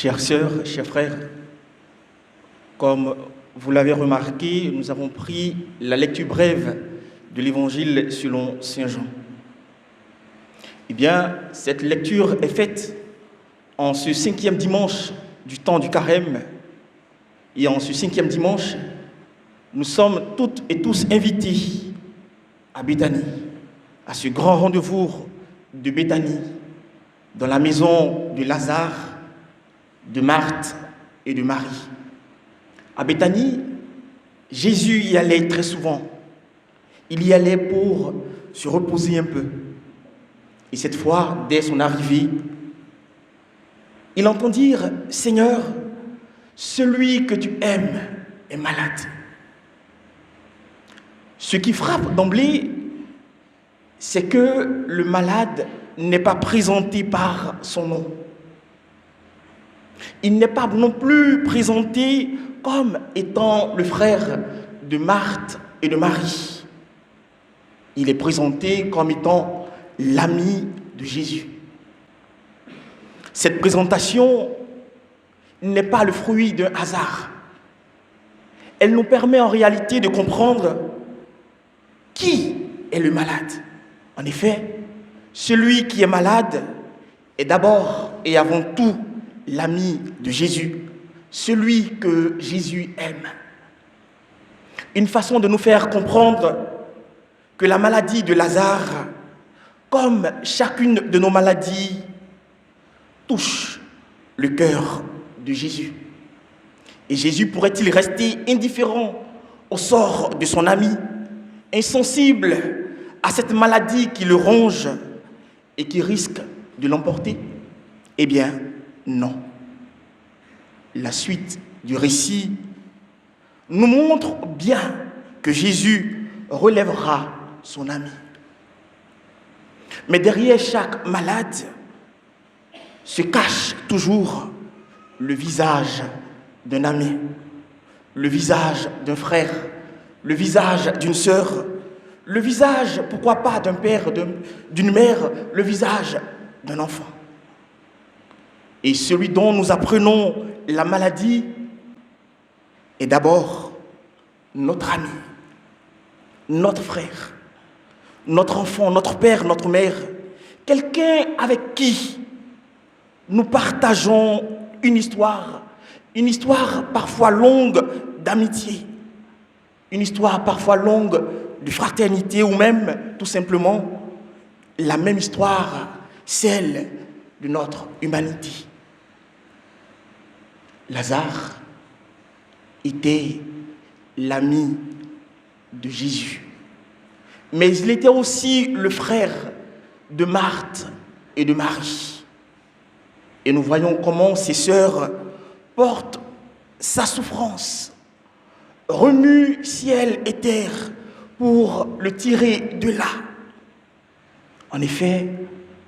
Chères sœurs, chers frères, comme vous l'avez remarqué, nous avons pris la lecture brève de l'Évangile selon Saint Jean. Eh bien, cette lecture est faite en ce 5e dimanche du temps du Carême. Et en ce 5e dimanche, nous sommes toutes et tous invités à Béthanie, à ce grand rendez-vous de Béthanie, dans la maison de Lazare, de Marthe et de Marie. À Béthanie, Jésus y allait très souvent. Il y allait pour se reposer un peu. Et cette fois, dès son arrivée, il entend dire « Seigneur, celui que tu aimes est malade. » Ce qui frappe d'emblée, c'est que le malade n'est pas présenté par son nom. Il n'est pas non plus présenté comme étant le frère de Marthe et de Marie. Il est présenté comme étant l'ami de Jésus. Cette présentation n'est pas le fruit d'un hasard. Elle nous permet en réalité de comprendre qui est le malade. En effet, celui qui est malade est d'abord et avant tout l'ami de Jésus, celui que Jésus aime. Une façon de nous faire comprendre que la maladie de Lazare, comme chacune de nos maladies, touche le cœur de Jésus. Et Jésus pourrait-il rester indifférent au sort de son ami, insensible à cette maladie qui le ronge et qui risque de l'emporter? Eh bien, non. La suite du récit nous montre bien que Jésus relèvera son ami. Mais derrière chaque malade se cache toujours le visage d'un ami, le visage d'un frère, le visage d'une sœur, le visage, pourquoi pas, d'un père, d'une mère, le visage d'un enfant. Et celui dont nous apprenons la maladie est d'abord notre ami, notre frère, notre enfant, notre père, notre mère, quelqu'un avec qui nous partageons une histoire parfois longue d'amitié, une histoire parfois longue de fraternité ou même tout simplement la même histoire, celle de notre humanité. Lazare était l'ami de Jésus, mais il était aussi le frère de Marthe et de Marie. Et nous voyons comment ces sœurs portent sa souffrance, remuent ciel et terre pour le tirer de là. En effet,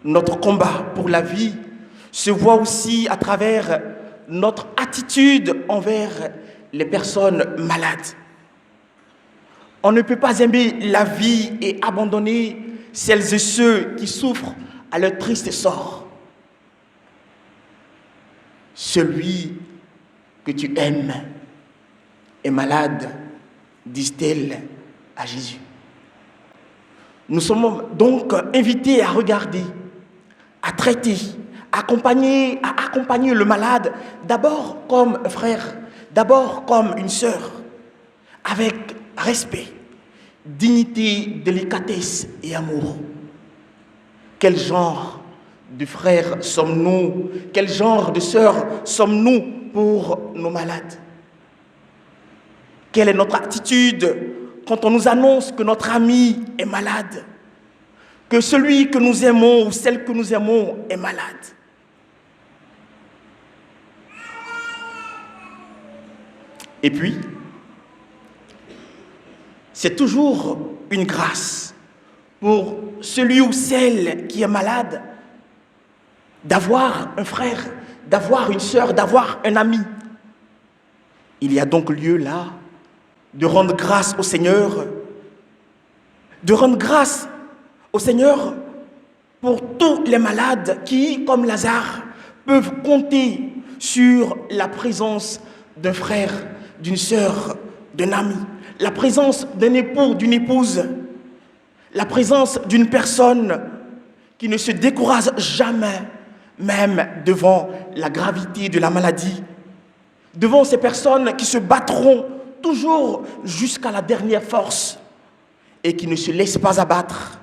notre combat pour la vie se voit aussi à travers notre attitude envers les personnes malades. On ne peut pas aimer la vie et abandonner celles et ceux qui souffrent à leur triste sort. Celui que tu aimes est malade, disent-elles à Jésus. Nous sommes donc invités à regarder, à traiter, à accompagner le malade, d'abord comme un frère, d'abord comme une sœur, avec respect, dignité, délicatesse et amour. Quel genre de frères sommes-nous? Quel genre de sœurs sommes-nous pour nos malades? Quelle est notre attitude quand on nous annonce que notre ami est malade, que celui que nous aimons ou celle que nous aimons est malade? Et puis, c'est toujours une grâce pour celui ou celle qui est malade d'avoir un frère, d'avoir une sœur, d'avoir un ami. Il y a donc lieu là de rendre grâce au Seigneur, pour tous les malades qui, comme Lazare, peuvent compter sur la présence d'un frère, d'une sœur, d'un ami, la présence d'un époux, d'une épouse, la présence d'une personne qui ne se décourage jamais, même devant la gravité de la maladie, devant ces personnes qui se battront toujours jusqu'à la dernière force et qui ne se laissent pas abattre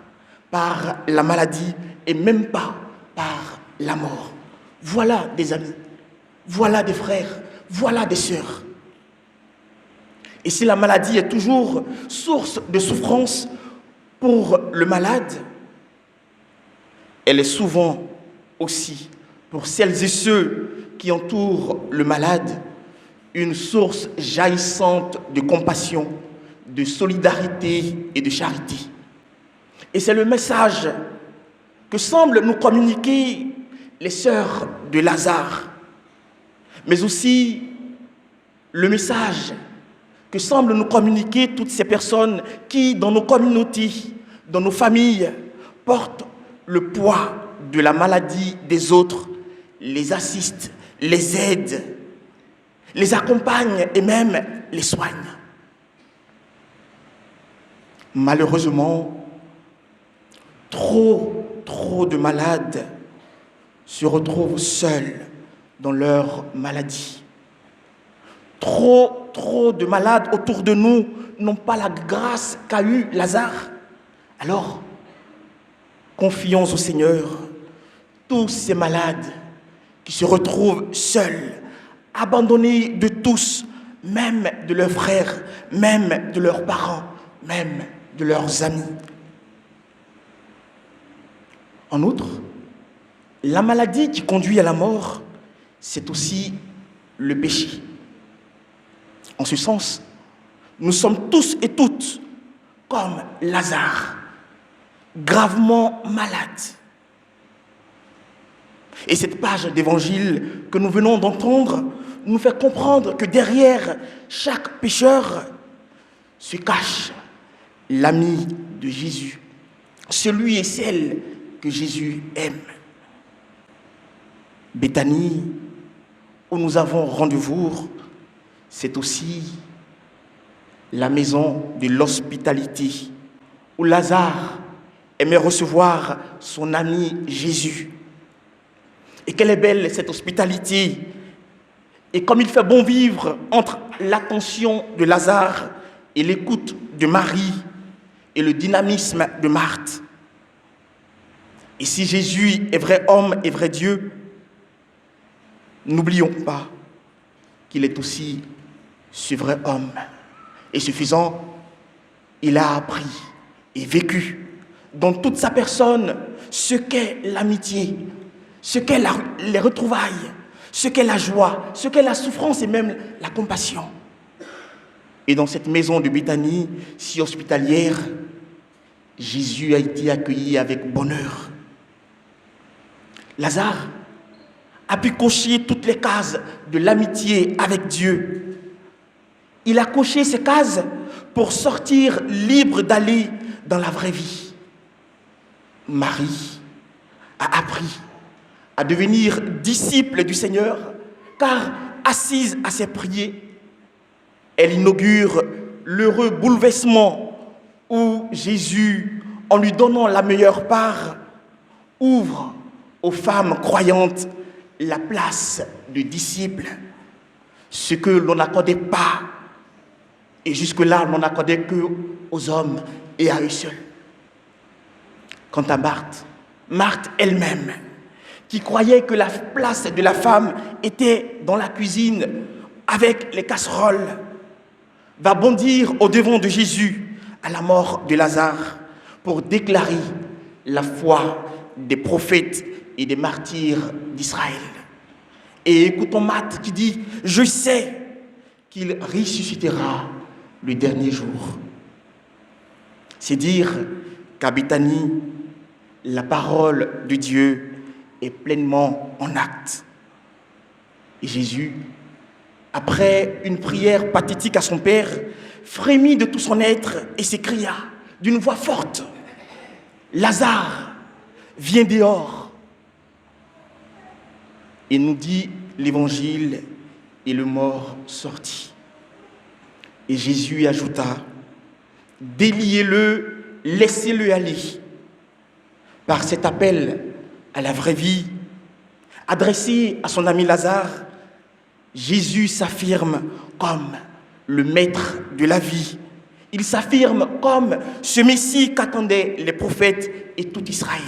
par la maladie et même pas par la mort. Voilà des amis, voilà des frères, voilà des sœurs. Et si la maladie est toujours source de souffrance pour le malade, elle est souvent aussi, pour celles et ceux qui entourent le malade, une source jaillissante de compassion, de solidarité et de charité. Et c'est le message que semblent nous communiquer les sœurs de Lazare, mais aussi le message que semblent nous communiquer toutes ces personnes qui, dans nos communautés, dans nos familles, portent le poids de la maladie des autres, les assistent, les aident, les accompagnent et même les soignent. Malheureusement, trop de malades se retrouvent seuls dans leur maladie. Trop de malades autour de nous n'ont pas la grâce qu'a eue Lazare. Alors, confions au Seigneur tous ces malades qui se retrouvent seuls, abandonnés de tous, même de leurs frères, même de leurs parents, même de leurs amis. En outre, la maladie qui conduit à la mort, c'est aussi le péché. En ce sens, nous sommes tous et toutes comme Lazare, gravement malades. Et cette page d'évangile que nous venons d'entendre nous fait comprendre que derrière chaque pécheur se cache l'ami de Jésus, celui et celle que Jésus aime. Béthanie, où nous avons rendez-vous, c'est aussi la maison de l'hospitalité, où Lazare aimait recevoir son ami Jésus. Et quelle est belle cette hospitalité! Et comme il fait bon vivre entre l'attention de Lazare et l'écoute de Marie et le dynamisme de Marthe. Et si Jésus est vrai homme et vrai Dieu, n'oublions pas qu'il est aussi ce vrai homme. Et suffisant, il a appris et vécu dans toute sa personne ce qu'est l'amitié, ce qu'est les retrouvailles, ce qu'est la joie, ce qu'est la souffrance et même la compassion. Et dans cette maison de Béthanie, si hospitalière, Jésus a été accueilli avec bonheur. Lazare a pu cocher toutes les cases de l'amitié avec Dieu. Il a coché ces cases pour sortir libre d'aller dans la vraie vie. Marie a appris à devenir disciple du Seigneur, car assise à ses prières, elle inaugure l'heureux bouleversement où Jésus, en lui donnant la meilleure part, ouvre aux femmes croyantes la place de disciples, ce que l'on n'accordait pas, et jusque-là l'on n'accordait qu'aux hommes et à eux seuls. Quant à Marthe elle-même, qui croyait que la place de la femme était dans la cuisine avec les casseroles, va bondir au-devant de Jésus à la mort de Lazare pour déclarer la foi des prophètes et des martyrs d'Israël. Et écoutons Marthe qui dit « Je sais qu'il ressuscitera le dernier jour ». C'est dire qu'à Béthanie, la parole de Dieu est pleinement en acte. Et Jésus, après une prière pathétique à son Père, frémit de tout son être et s'écria d'une voix forte « Lazare, viens dehors !» Et nous dit l'évangile et le mort sortit. Et Jésus ajouta, déliez-le, laissez-le aller. Par cet appel à la vraie vie, adressé à son ami Lazare, Jésus s'affirme comme le maître de la vie. Il s'affirme comme ce Messie qu'attendaient les prophètes et tout Israël.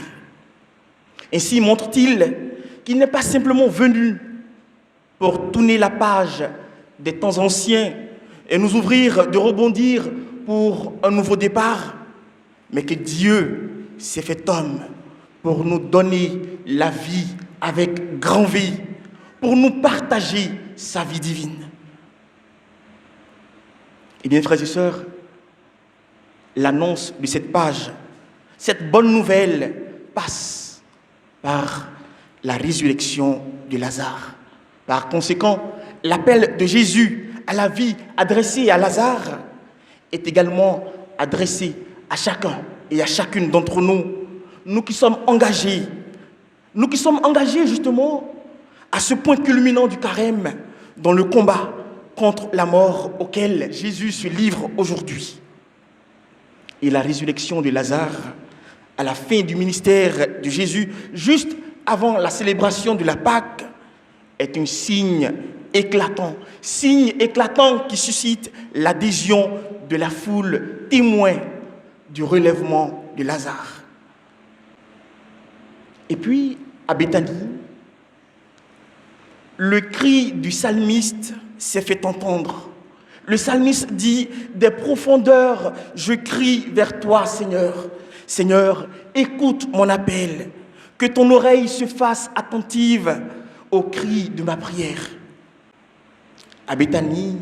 Ainsi montre-t-il qu'il n'est pas simplement venu pour tourner la page des temps anciens et nous ouvrir de rebondir pour un nouveau départ, mais que Dieu s'est fait homme pour nous donner la vie avec grand V, pour nous partager sa vie divine. Eh bien, frères et sœurs, l'annonce de cette page, cette bonne nouvelle passe par la résurrection de Lazare. Par conséquent, l'appel de Jésus à la vie adressé à Lazare est également adressé à chacun et à chacune d'entre nous, nous qui sommes engagés justement à ce point culminant du carême dans le combat contre la mort auquel Jésus se livre aujourd'hui. Et la résurrection de Lazare, à la fin du ministère de Jésus, juste avant la célébration de la Pâque, est un signe éclatant qui suscite l'adhésion de la foule témoin du relèvement de Lazare. Et puis, à Béthanie, le cri du psalmiste s'est fait entendre. Le psalmiste dit, des profondeurs, je crie vers toi, Seigneur. Seigneur, écoute mon appel, que ton oreille se fasse attentive au cri de ma prière. À Béthanie,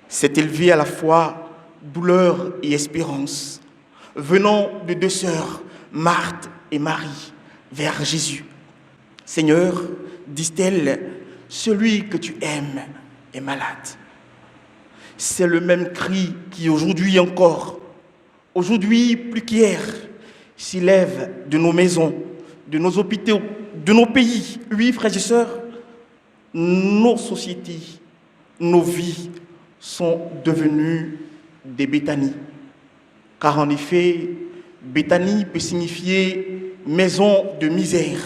s'est élevée à la fois douleur et espérance, venant de deux sœurs, Marthe et Marie, vers Jésus. Seigneur, disent-elles, celui que tu aimes est malade. C'est le même cri qui aujourd'hui encore, aujourd'hui plus qu'hier, s'élève de nos maisons, de nos hôpitaux, de nos pays. Oui, frères et sœurs, nos sociétés, nos vies sont devenues des Béthanies. Car en effet, Béthanie peut signifier maison de misère.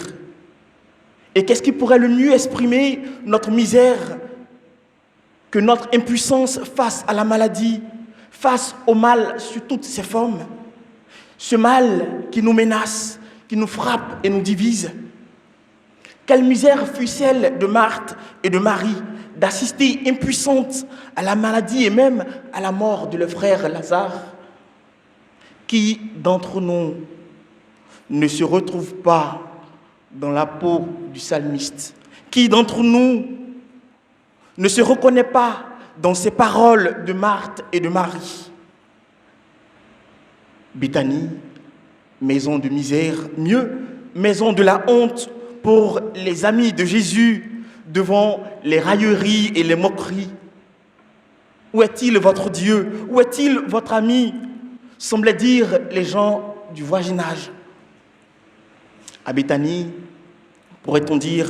Et qu'est-ce qui pourrait le mieux exprimer notre misère que notre impuissance face à la maladie, face au mal sous toutes ses formes? Ce mal qui nous menace, qui nous frappe et nous divise. Quelle misère fut celle de Marthe et de Marie d'assister impuissantes à la maladie et même à la mort de leur frère Lazare. Qui d'entre nous ne se retrouve pas dans la peau du psalmiste? Qui d'entre nous ne se reconnaît pas dans ces paroles de Marthe et de Marie? Béthanie, maison de misère, mieux, maison de la honte pour les amis de Jésus devant les railleries et les moqueries. Où est-il votre Dieu? Où est-il votre ami? Semblaient dire les gens du voisinage. À Béthanie, pourrait-on dire,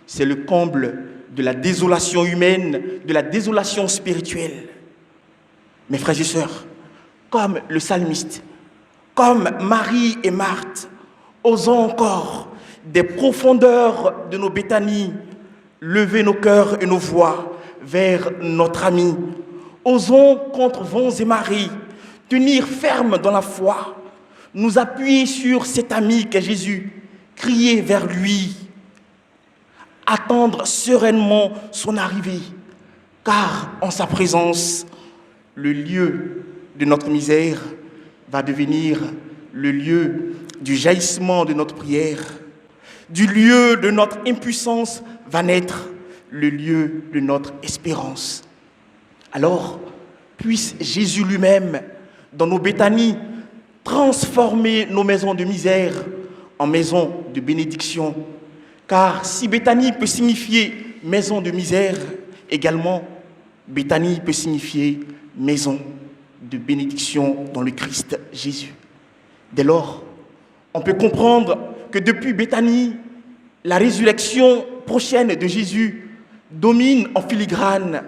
c'est le comble de la désolation humaine, de la désolation spirituelle. Mes frères et sœurs, comme le psalmiste, comme Marie et Marthe, osons encore des profondeurs de nos Béthanies lever nos cœurs et nos voix vers notre ami. Osons contre vents et marées tenir ferme dans la foi, nous appuyer sur cet ami qu'est Jésus, crier vers lui, attendre sereinement son arrivée, car en sa présence, le lieu de notre misère va devenir le lieu du jaillissement de notre prière. Du lieu de notre impuissance va naître le lieu de notre espérance. Alors, puisse Jésus lui-même, dans nos Béthanies, transformer nos maisons de misère en maisons de bénédiction. Car si Béthanie peut signifier maison de misère, également, Béthanie peut signifier maison de bénédiction dans le Christ Jésus. Dès lors, on peut comprendre que depuis Béthanie, la résurrection prochaine de Jésus domine en filigrane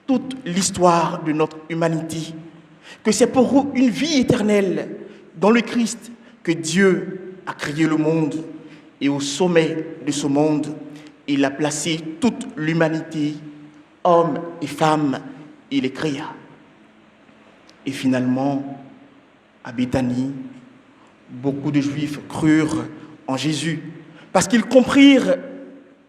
toute l'histoire de notre humanité, que c'est pour une vie éternelle dans le Christ que Dieu a créé le monde, et au sommet de ce monde, il a placé toute l'humanité, hommes et femmes, il les créa. Et finalement, à Béthanie, beaucoup de Juifs crurent en Jésus, parce qu'ils comprirent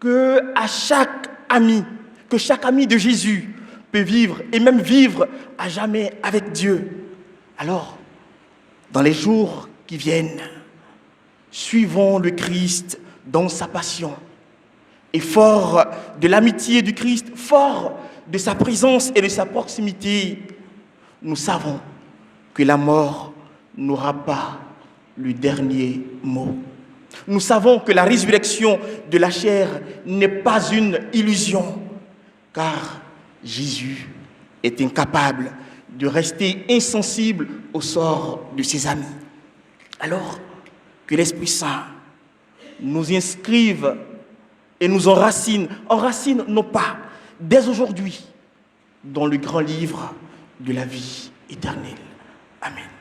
que chaque ami de Jésus peut vivre, et même vivre à jamais avec Dieu. Alors, dans les jours qui viennent, suivons le Christ dans sa passion. Et fort de l'amitié du Christ, fort de sa présence et de sa proximité, nous savons que la mort n'aura pas le dernier mot. Nous savons que la résurrection de la chair n'est pas une illusion, car Jésus est incapable de rester insensible au sort de ses amis. Alors que l'Esprit Saint nous inscrive et nous enracine nos pas dès aujourd'hui dans le grand livre de la vie éternelle. Amen.